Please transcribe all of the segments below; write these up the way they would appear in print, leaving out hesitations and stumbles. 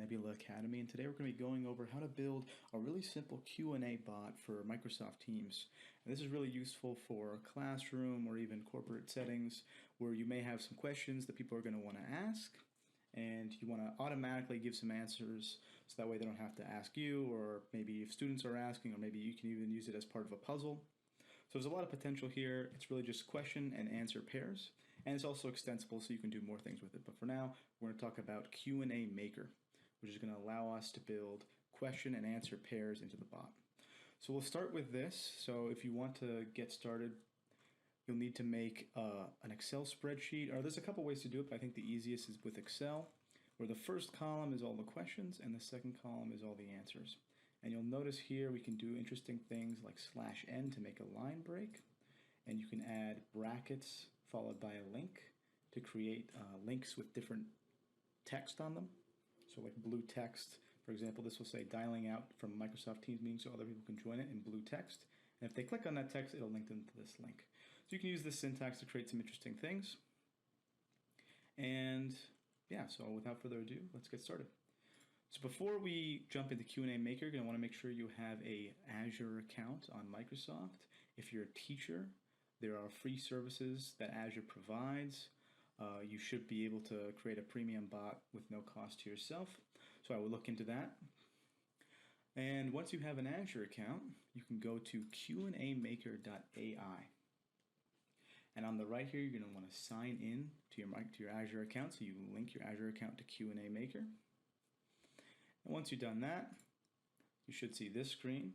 Nebula Academy, and today we're going to be going over how to build a really simple Q&A bot for Microsoft Teams. And this is really useful for a classroom or even corporate settings where you may have some questions that people are going to want to ask, and you want to automatically give some answers so that way they don't have to ask you, or maybe if students are asking, or maybe you can even use it as part of a puzzle. So there's a lot of potential here. It's really just question and answer pairs, and it's also extensible so you can do more things with it. But for now, we're going to talk about Q&A Maker, which is going to allow us to build question and answer pairs into the bot. So we'll start with this. So if you want to get started, you'll need to make an Excel spreadsheet, or there's a couple ways to do it, but I think the easiest is with Excel, where the first column is all the questions and the second column is all the answers. And you'll notice here we can do interesting things like /n to make a line break, and you can add brackets followed by a link to create links with different text on them. So like blue text, for example, this will say dialing out from Microsoft Teams meeting so other people can join it in blue text. And if they click on that text, it'll link them to this link. So you can use this syntax to create some interesting things. And yeah, so without further ado, let's get started. So before we jump into Q&A Maker, you're going to want to make sure you have a Azure account on Microsoft. If you're a teacher, there are free services that Azure provides. You should be able to create a premium bot with no cost to yourself. So I will look into that. And once you have an Azure account, you can go to QnAmaker.ai. And on the right here, you're going to want to sign in to your Azure account. So you link your Azure account to Q&A Maker. And once you've done that, you should see this screen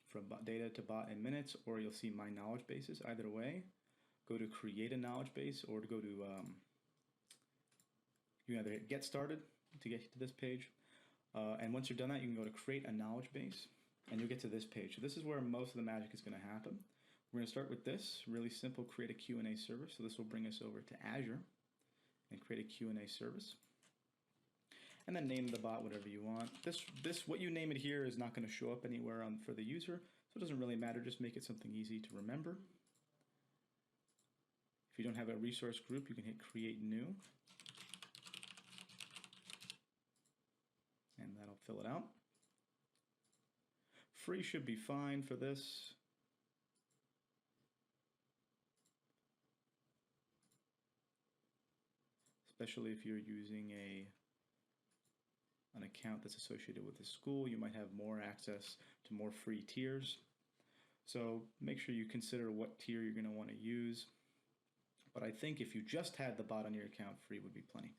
from data to bot in minutes, or you'll see my knowledge bases. Either way, go to create a knowledge base, or to go to, you can either hit get started to get to this page. And once you've done that, you can go to create a knowledge base, and you'll get to this page. So this is where most of the magic is going to happen. We're going to start with this really simple create a Q&A service. So this will bring us over to Azure and create a Q&A service. And then name the bot whatever you want. This what you name it here is not going to show up anywhere for the user, so it doesn't really matter. Just make it something easy to remember. If you don't have a resource group, you can hit create new, and that'll fill it out. Free should be fine for this. Especially if you're using an account that's associated with the school, you might have more access to more free tiers. So make sure you consider what tier you're going to want to use. But I think if you just had the bot on your account, free would be plenty.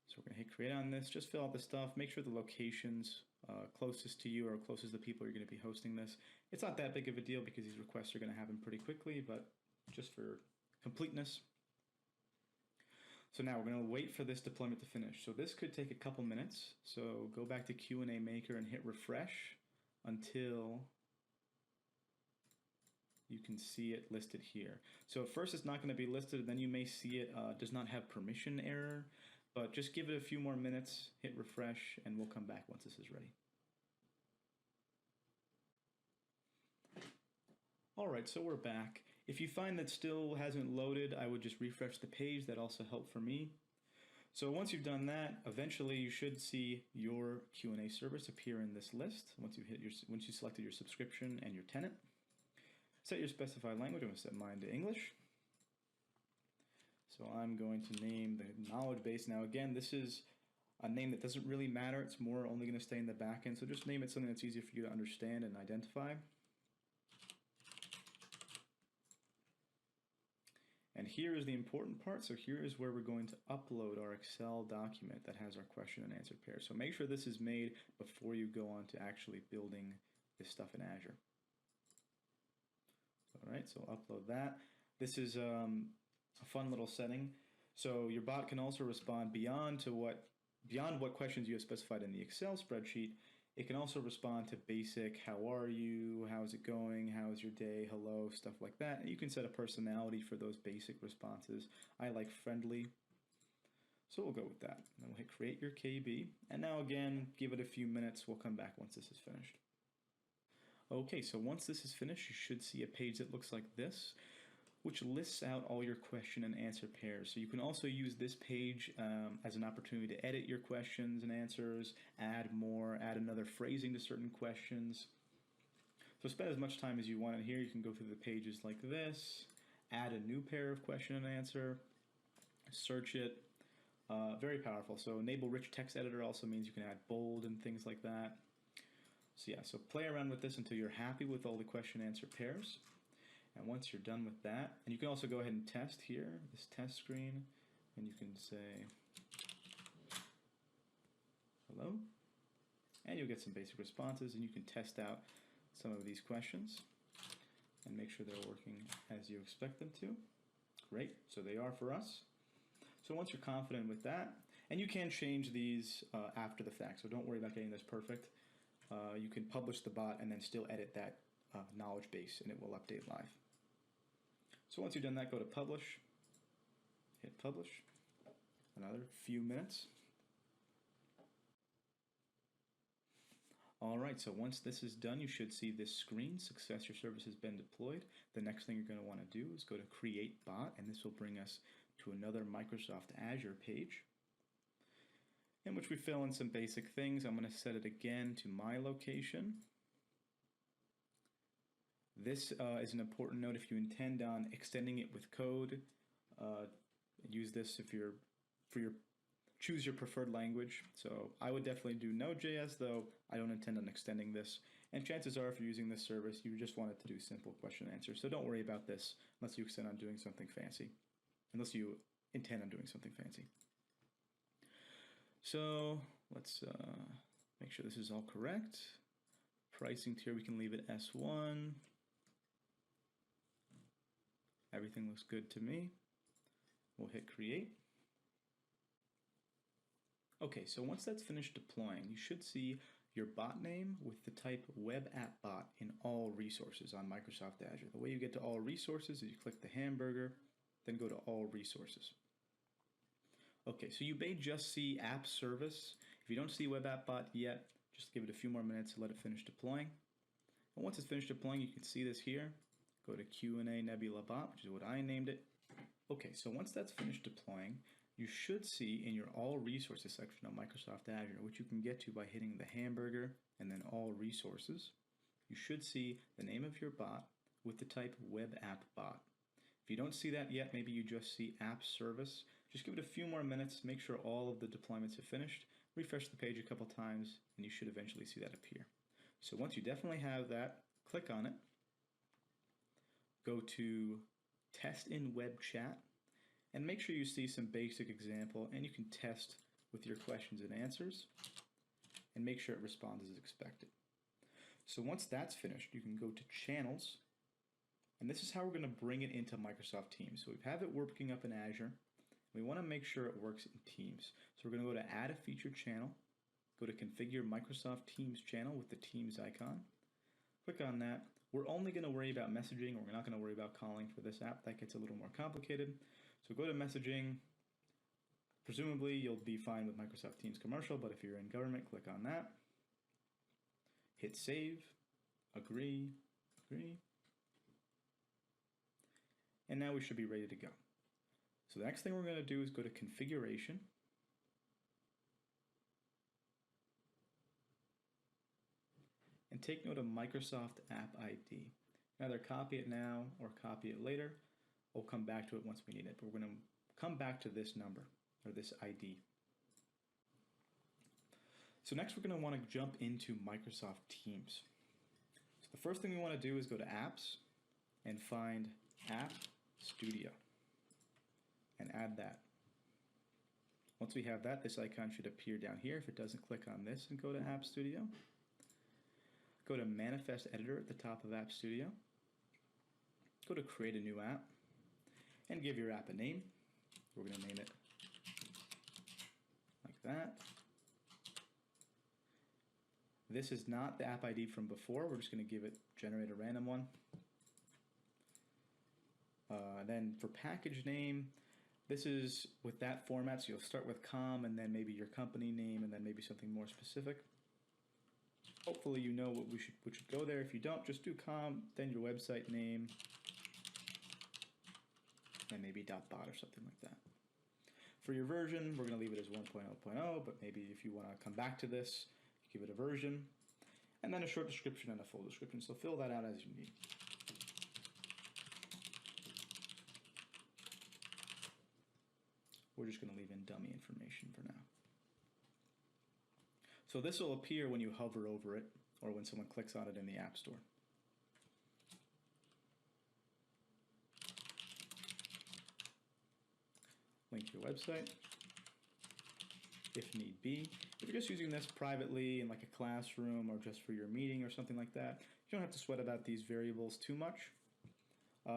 So we're going to hit create on this, just fill out the stuff, make sure the locations closest to you or closest to the people you're going to be hosting this. It's not that big of a deal because these requests are going to happen pretty quickly, but just for completeness. So now we're going to wait for this deployment to finish. So this could take a couple minutes. So go back to Q&A Maker and hit refresh until you can see it listed here. So at first it's not going to be listed, and then you may see it does not have permission error, but just give it a few more minutes, hit refresh, and we'll come back once this is ready. Alright, so we're back. If you find that still hasn't loaded, I would just refresh the page. That also helped for me. So once you've done that, eventually you should see your Q&A service appear in this list once you selected your subscription and your tenant. Set your specified language. I'm going to set mine to English. So I'm going to name the knowledge base. Now again, this is a name that doesn't really matter. It's more only going to stay in the backend. So just name it something that's easier for you to understand and identify. And here is the important part. So here is where we're going to upload our Excel document that has our question and answer pair. So make sure this is made before you go on to actually building this stuff in Azure. All right, so I'll upload that. This is a fun little setting. So your bot can also respond beyond what questions you have specified in the Excel spreadsheet. It can also respond to basic, how are you, how's it going, how's your day, hello, stuff like that. And you can set a personality for those basic responses. I like friendly, so we'll go with that. And then we'll hit create your KB. And now again, give it a few minutes. We'll come back once this is finished. Okay, so once this is finished, you should see a page that looks like this. which lists out all your question and answer pairs. So you can also use this page as an opportunity to edit your questions and answers, add more, add another phrasing to certain questions. So spend as much time as you want in here. You can go through the pages like this, add a new pair of question and answer, search it. Very powerful. So enable rich text editor also means you can add bold and things like that. So yeah, so play around with this until you're happy with all the question answer pairs. And once you're done with that, and you can also go ahead and test here, this test screen, and you can say, hello, and you'll get some basic responses, and you can test out some of these questions and make sure they're working as you expect them to. Great, so they are for us. So once you're confident with that, and you can change these after the fact, so don't worry about getting this perfect. You can publish the bot and then still edit that knowledge base, and it will update live. So once you've done that, go to publish, hit publish, another few minutes. All right, so once this is done, you should see this screen, success, your service has been deployed. The next thing you're going to want to do is go to create bot, and this will bring us to another Microsoft Azure page, in which we fill in some basic things. I'm going to set it again to my location. This is an important note if you intend on extending it with code. Use this if you're choose your preferred language. So I would definitely do Node.js, though I don't intend on extending this. And chances are, if you're using this service, you just want it to do simple question and answer. So don't worry about this unless you extend on doing something fancy. Unless you intend on doing something fancy. So let's make sure this is all correct. Pricing tier, we can leave it S1. Everything looks good to me. We'll hit create. Okay, so once that's finished deploying, you should see your bot name with the type web app bot in all resources on Microsoft Azure. The way you get to all resources is you click the hamburger, then go to all resources. Okay, so you may just see app service. If you don't see web app bot yet, just give it a few more minutes to let it finish deploying. And once it's finished deploying, you can see this here. Go to Q&A Nebula bot, which is what I named it. Okay, so once that's finished deploying, you should see in your all resources section of Microsoft Azure, which you can get to by hitting the hamburger and then all resources, you should see the name of your bot with the type web app bot. If you don't see that yet, maybe you just see app service. Just give it a few more minutes, make sure all of the deployments have finished, refresh the page a couple times, and you should eventually see that appear. So once you definitely have that, click on it, go to test in web chat, and make sure you see some basic example, and you can test with your questions and answers, and make sure it responds as expected. So once that's finished, you can go to channels, and this is how we're going to bring it into Microsoft Teams. So we have it working up in Azure. We want to make sure it works in Teams. So we're going to go to add a featured channel, go to configure Microsoft Teams channel with the Teams icon, click on that. We're only going to worry about messaging, or we're not going to worry about calling for this app. That gets a little more complicated. So go to messaging. Presumably you'll be fine with Microsoft Teams commercial, but if you're in government, click on that. Hit save, agree, agree. And now we should be ready to go. So the next thing we're going to do is go to configuration. And take note of Microsoft App ID. Either copy it now or copy it later. We'll come back to it once we need it, but we're going to come back to this number, or this ID. So next we're going to want to jump into Microsoft Teams. So the first thing we want to do is go to Apps and find App Studio and add that. Once we have that, this icon should appear down here. If it doesn't, click on this and go to App Studio. Go to Manifest Editor at the top of App Studio. Go to Create a New App and give your app a name. We're going to name it like that. This is not the app ID from before. We're just going to give it, generate a random one. Then for package name, this is with that format, so you'll start with com and then maybe your company name and then maybe something more specific. Hopefully you know what should go there. If you don't, just do com, then your website name, and maybe .bot or something like that. For your version, we're going to leave it as 1.0.0, but maybe if you want to come back to this, give it a version, and then a short description and a full description. So fill that out as you need. We're just going to leave in dummy information for now. So this will appear when you hover over it or when someone clicks on it in the App Store. Link to your website, if need be. If you're just using this privately in like a classroom or just for your meeting or something like that, you don't have to sweat about these variables too much,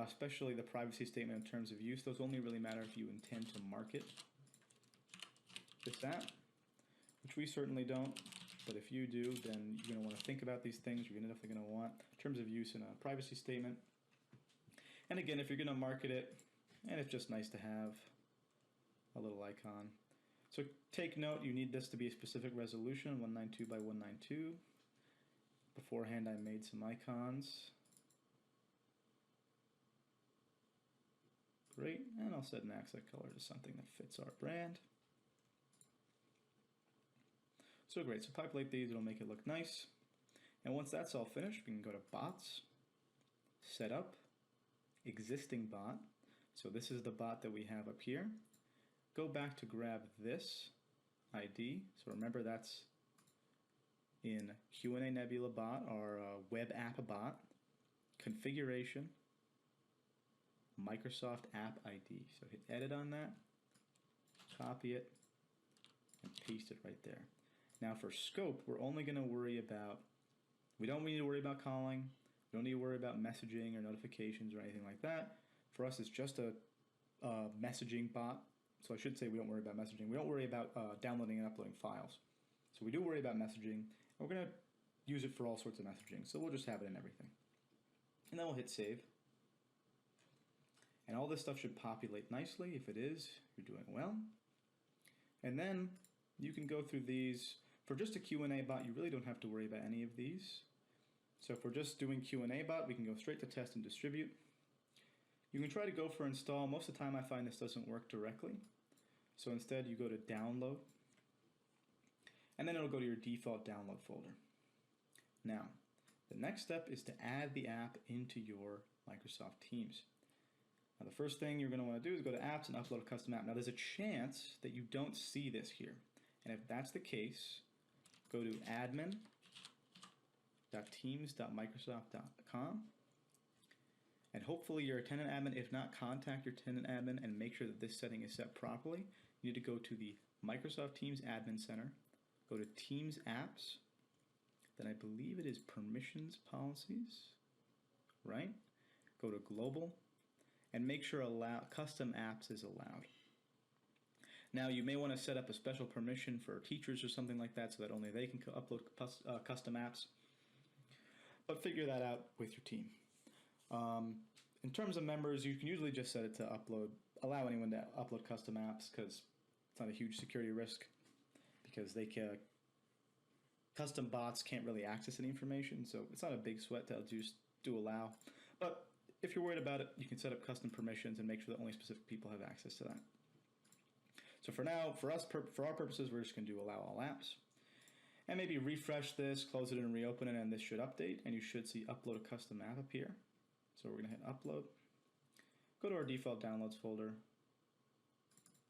especially the privacy statement in terms of use. Those only really matter if you intend to market this app, which we certainly don't. But if you do, then you're going to want to think about these things. You're definitely going to want terms of use in a privacy statement. And again, if you're going to market it, and it's just nice to have a little icon. So take note, you need this to be a specific resolution, 192 by 192. Beforehand, I made some icons. Great, and I'll set an accent color to something that fits our brand. So great, so populate these, it'll make it look nice. And once that's all finished, we can go to Bots, Setup, Existing Bot. So this is the bot that we have up here. Go back to grab this ID. So remember that's in QnA Nebula Bot, our web app bot, configuration, Microsoft App ID. So hit edit on that, copy it, and paste it right there. Now for scope, we're only going to worry about, we don't need to worry about calling, we don't need to worry about messaging or notifications or anything like that. For us, it's just a messaging bot. So I should say we don't worry about messaging. We don't worry about downloading and uploading files. So we do worry about messaging. And we're going to use it for all sorts of messaging. So we'll just have it in everything. And then we'll hit save. And all this stuff should populate nicely. If it is, you're doing well. And then you can go through these. For just a Q&A bot, you really don't have to worry about any of these. So if we're just doing Q&A bot, we can go straight to test and distribute. You can try to go for install. Most of the time I find this doesn't work directly. So instead you go to download, and then it'll go to your default download folder. Now, the next step is to add the app into your Microsoft Teams. Now the first thing you're going to want to do is go to apps and upload a custom app. Now there's a chance that you don't see this here. And if that's the case, go to admin.teams.microsoft.com. And hopefully you're a tenant admin. If not, contact your tenant admin and make sure that this setting is set properly. You need to go to the Microsoft Teams Admin Center, go to Teams Apps, then I believe it is Permissions Policies, right? Go to Global, and make sure Custom Apps is allowed. Now you may want to set up a special permission for teachers or something like that so that only they can upload custom apps, but figure that out with your team. In terms of members, you can usually just set it to allow anyone to upload custom apps because it's not a huge security risk because custom bots can't really access any information, so it's not a big sweat to just do allow. But if you're worried about it, you can set up custom permissions and make sure that only specific people have access to that. So for now, for our purposes, we're just going to do allow all apps. And maybe refresh this, close it and reopen it, and this should update, and you should see upload a custom app appear. So we're going to hit upload, go to our default downloads folder,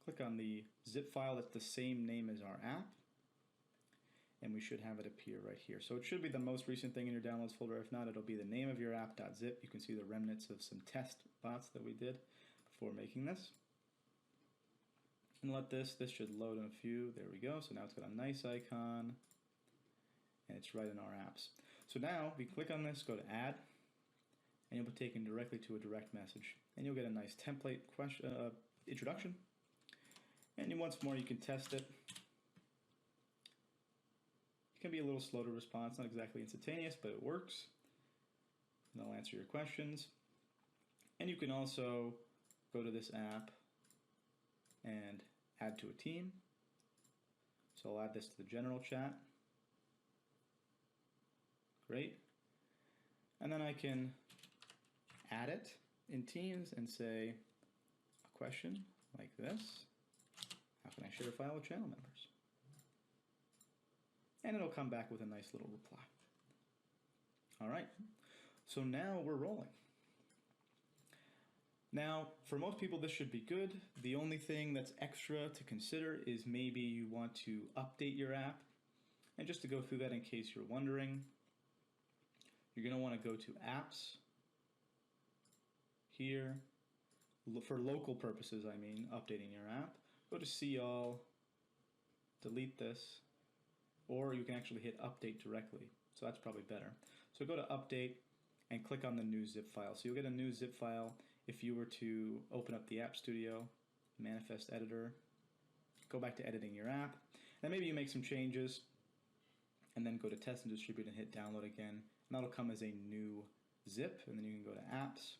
click on the zip file that's the same name as our app, and we should have it appear right here. So it should be the most recent thing in your downloads folder. If not, it'll be the name of your app.zip. You can see the remnants of some test bots that we did before making this. And let this should load in a few. There we go. So now it's got a nice icon, and it's right in our apps. So now we click on this, go to add, and you'll be taken directly to a direct message. And you'll get a nice template introduction. And once more, you can test it. It can be a little slow to respond. It's not exactly instantaneous, but it works. And I'll answer your questions. And you can also go to this app and add to a team. So I'll add this to the general chat. Great. And then I can add it in Teams and say, question like this. How can I share a file with channel members? And it'll come back with a nice little reply. All right, so now we're rolling. Now, for most people, this should be good. The only thing that's extra to consider is maybe you want to update your app. And just to go through that in case you're wondering, you're going to want to go to Apps, here, for local purposes, I mean, updating your app. Go to See All, delete this, or you can actually hit Update directly. So that's probably better. So go to Update and click on the new zip file. So you'll get a new zip file if you were to open up the App Studio, Manifest Editor, go back to editing your app, and maybe you make some changes, and then go to Test and Distribute and hit Download again. And that'll come as a new zip, and then you can go to Apps.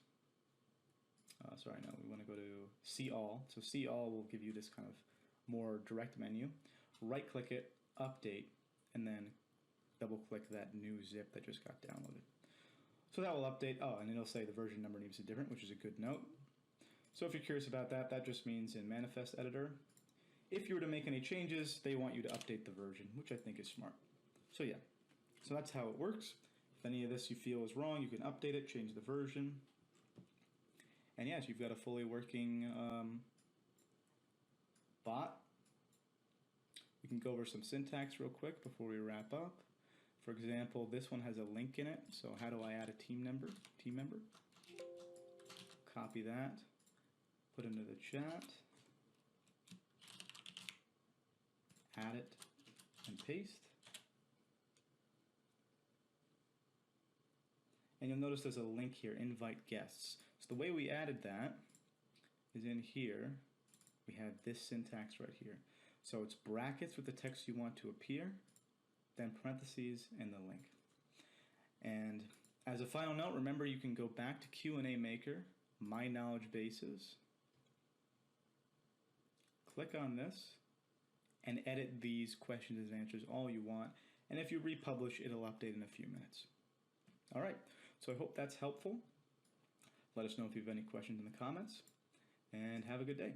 We want to go to See All. So See All will give you this kind of more direct menu. Right-click it, Update, and then double-click that new zip that just got downloaded. So that will update. Oh, and it'll say the version number needs to be different, which is a good note. So if you're curious about that, that just means in Manifest Editor, if you were to make any changes, they want you to update the version, which I think is smart. So yeah, so that's how it works. If any of this you feel is wrong, you can update it, change the version. And yes, you've got a fully working bot. We can go over some syntax real quick before we wrap up. For example, this one has a link in it. So how do I add a team member? Copy that, put it into the chat, add it, and paste. And you'll notice there's a link here, invite guests. So the way we added that is in here. We have this syntax right here. So it's brackets with the text you want to appear, then parentheses and the link. And as a final note, remember you can go back to Q&A Maker, My Knowledge Bases, click on this, and edit these questions and answers all you want. And if you republish, it'll update in a few minutes. All right, so I hope that's helpful. Let us know if you have any questions in the comments, and have a good day.